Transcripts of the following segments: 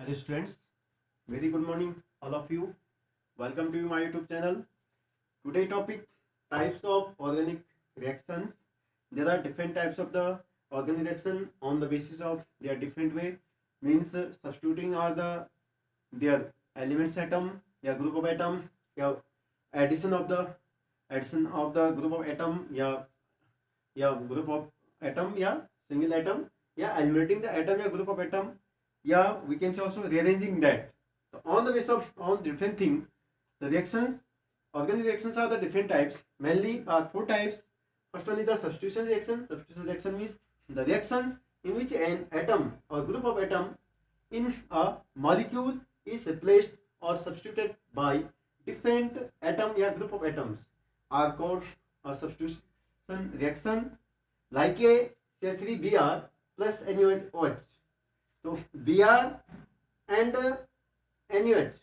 Hello students, very good morning all of you. Welcome to my YouTube channel. Today topic, types of organic reactions. There are different types of the organic reaction on the basis of their different way. Means substituting are their elements atom, या group of atom, या addition of the group of atom, या group of atom, या single atom, या eliminating the atom या group of atom, yeah, we can say also rearranging that. So on the basis of on different thing, the reactions, organic reactions are the different types. Mainly are four types. First one is the substitution reaction. Substitution reaction means the reactions in which an atom or group of atom in a molecule is replaced or substituted by different atom or group of atoms are called a substitution reaction. Like a CH3Br plus NaOH. So Br and NaOH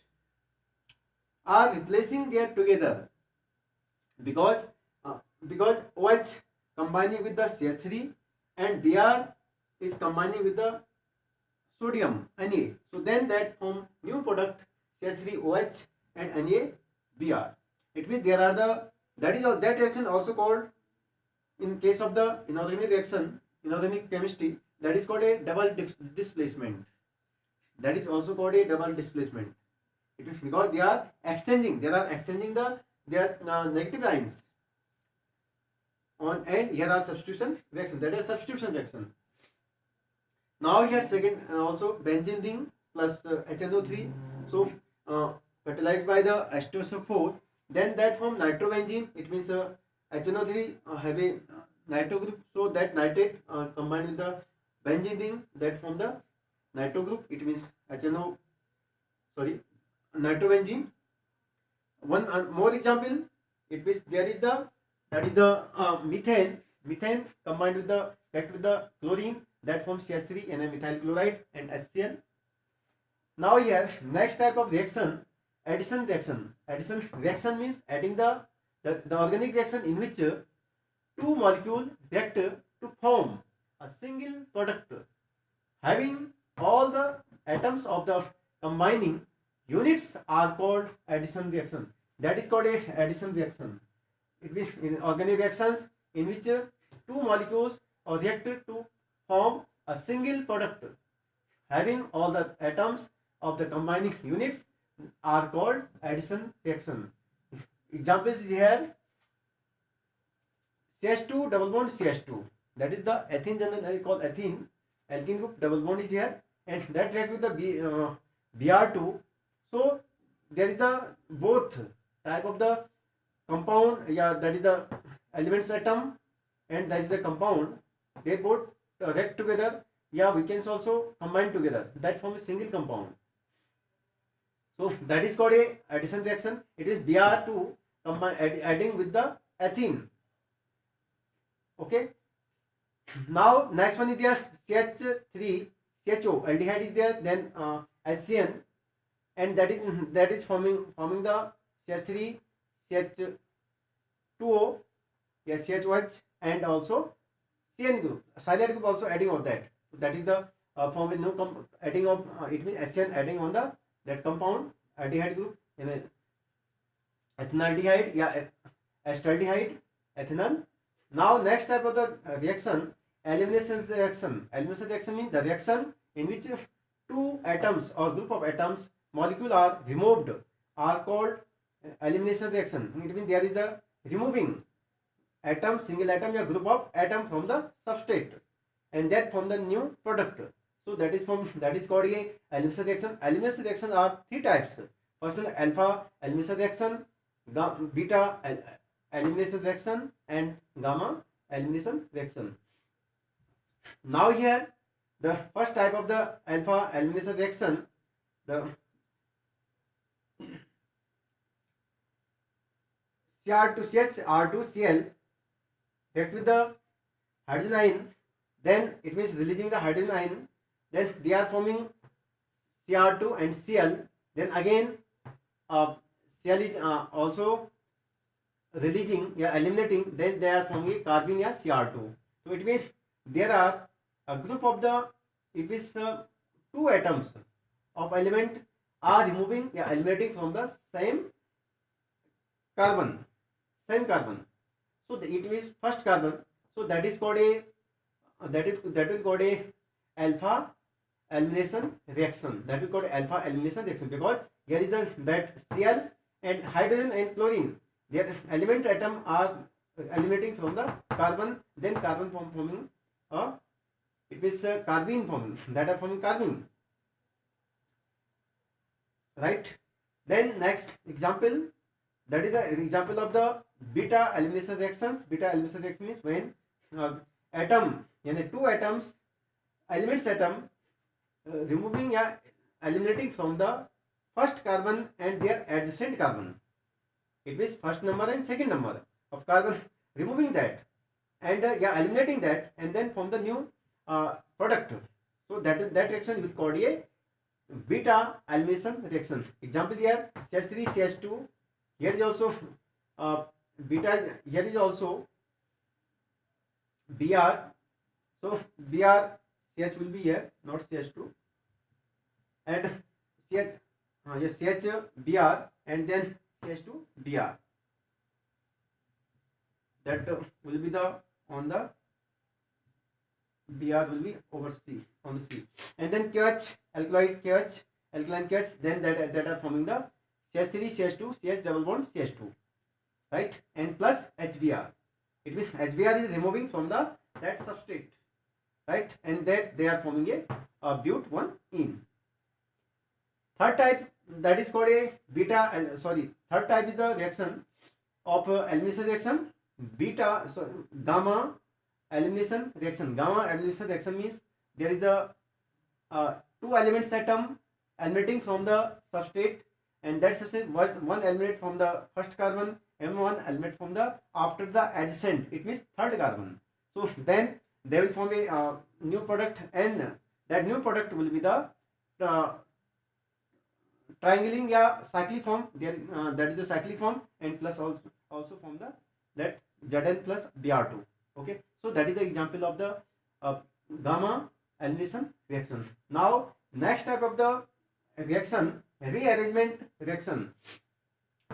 are replacing their together because OH combining with the CH3 and Br is combining with the sodium Na. So then that form new product CH3OH and NaBr. It means there are that reaction also called, in case of the inorganic reaction, inorganic chemistry, that is called a double displacement. That is also called a double displacement. It is because they are exchanging their negative ions on, and here are substitution reaction. That is substitution reaction. Now here second also benzene ring plus HNO3. So catalyzed by the H2SO4, then that form nitrobenzene. It means HNO3 have a nitro group, so that nitrate combined with the benzene ring, that form the nitro group. It means nitrobenzene. One more example. It means there is the methane combined with the chlorine, that forms CH3 NaMethyl chloride and HCl. Now here next type of reaction, addition reaction. Addition reaction means adding the organic reaction in which two molecules react to form a single product having all the atoms of the combining units are called addition reaction. That is called a addition reaction. It is in organic reactions in which two molecules are reacted to form a single product having all the atoms of the combining units are called addition reaction. Examples here: CH2 double bond CH2, that is the ethene generally called ethene, alkene group, double bond is here, and that react with the Br2. So there is the both type of the compound, that is the elements atom and that is the compound, they both react together, we can also combine together, that form a single compound. So that is called a addition reaction. It is Br2 adding with the ethene. Okay. Now next one is there CH3 CHO aldehyde is there, then HCN, and that is forming the CH3 CH2O, CHOH, and also CN group, cyanide group also adding on that. That is the forming new adding of it means HCN adding on that compound aldehyde group in a ethanaldehyde, acetaldehyde, ethanol. Now next type of the reaction, elimination reaction. Elimination reaction means the reaction in which two atoms or group of atoms molecule are removed are called elimination reaction. It means there is the removing atom, single atom or group of atom from the substrate, and that from the new product. So that is called a elimination reaction. Elimination reaction are three types. First one, alpha elimination reaction, beta elimination reaction, and gamma elimination reaction. Now here the first type of the alpha elimination reaction, the Cr2CH R2Cl react with the hydrogen ion, then it means releasing the hydrogen ion, then they are forming Cr2 and Cl, then again Cl is also releasing, eliminating, then they are forming carbon Cr2. So it means there are a group of the, it is two atoms of element are removing या eliminating from the same carbon, so it is first carbon, so that is called a that is called a alpha elimination reaction, that is called alpha elimination reaction, because here is the that Cl and hydrogen and chlorine, their element atom are eliminating from the carbon, then carbon forming it is carbene forming, that are forming carbene, right? Then next example, that is the example of the beta elimination reactions. Beta elimination reaction means when atom yani two atoms elements atom removing या eliminating from the first carbon and their adjacent carbon, it means first number and second number of carbon, removing that and eliminating that and then form the new product, so that reaction is called a beta elimination reaction. Example here CH3 CH2, here is also beta, here is also Br, so Br CH will be here, not CH2, and CH yes CH Br and then CH2 Br, that will be the on the Br will be over C, on the C, and then KH alkaloid KH alkaline KH, then that are forming the CH3 CH2 CH double bond CH2, right, and plus HBr, it means HBr is removing from the that substrate, right, and that they are forming a but1-ene. Third type, that is called a beta third type is the reaction of elimination reaction beta, gamma elimination reaction. Gamma elimination reaction means there is a two elements atom eliminating from the substrate, and that substrate one eliminate from the first carbon and one eliminate from the after the adjacent, it means third carbon, so then they will form a new product, and that new product will be the triangling या cyclic form, there that is the cyclic form, and plus also from the that Zn plus Br2. Okay, so that is the example of the gamma elimination reaction. Now next type of the reaction, rearrangement reaction.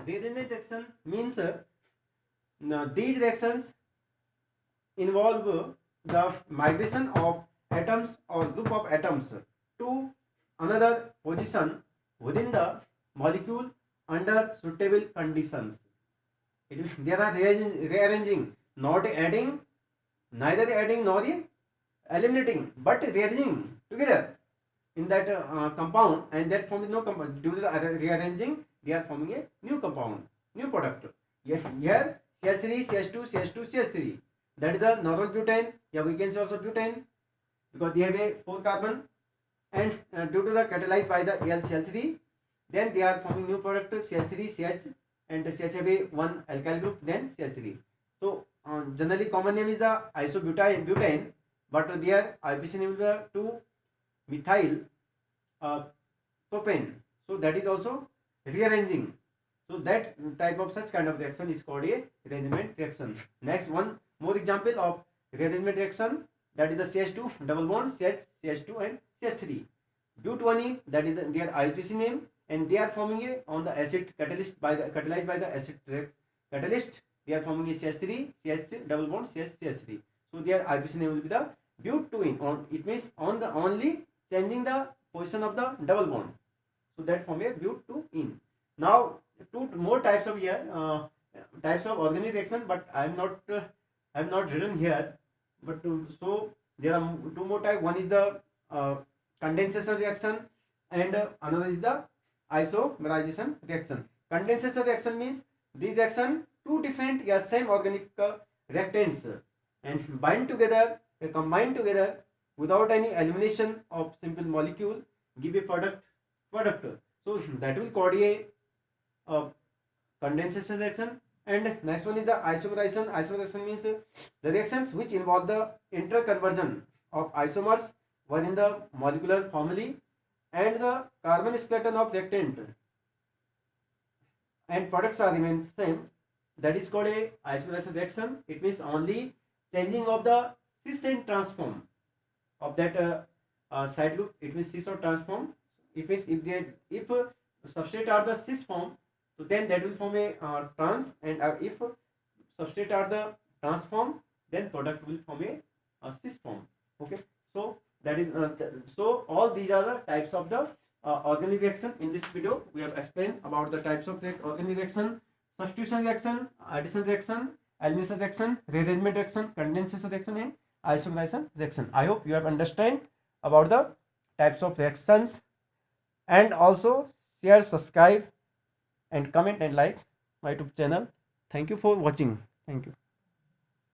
Rearrangement reaction means these reactions involve the migration of atoms or group of atoms to another position within the molecule under suitable conditions. It is, they are rearranging, not adding, neither adding nor eliminating, but rearranging together in that compound, and that forms no compound. Due to the rearranging, they are forming a new compound, new product. Here CH3 CH2 CH2 CH3, that is the normal butane, yeah, we can say also butane, because they have a 4 carbon, and due to the catalyzed by the AlCl3, then they are forming new product CH3 CH, and CH have a one alkyl group, then CH3. So generally common name is the isobutane, but their IUPAC name is the 2-methyl propane, so that is also rearranging. So that type of such kind of reaction is called a rearrangement reaction. Next, one more example of rearrangement reaction, that is the CH2 double bond CH, CH2 and CH3. But1-ene, that is their IUPAC name, and they are forming a on the acid catalyst by the catalyzed by the acid catalyst, they are forming a CH3 CH double bond CH CH3. So their IUPAC name will be the but2-ene. On it means on the only changing the position of the double bond, so that form a but2-ene. Now two more types of here types of organic reaction, but I am not written here, but so there are two more types. One is the condensation reaction, and another is the isomerization reaction. Condensation reaction means this reaction two different same organic reactants and bind together, combine together without any elimination of simple molecule, give a product. So that will call a condensation reaction. And next one is the isomerization. Isomerization means the reactions which involve the interconversion of isomers within the molecular formulae and the carbon skeleton of reactant, and products are remain same. That is called a isomerization reaction. It means only changing of the cis and transform of that side group. It means cis or transform if substrate are the cis form, so then that will form a trans, and if substrate are the trans form, then product will form a cis form. Okay, so that is so all these are the types of the organic reaction. In this video we have explained about the types of the organic reaction: substitution reaction, addition reaction, elimination reaction, rearrangement reaction, condensation reaction, and isomerization reaction. I hope you have understand about the types of reactions, and also share, subscribe, and comment and like my YouTube channel. Thank you for watching. Thank you.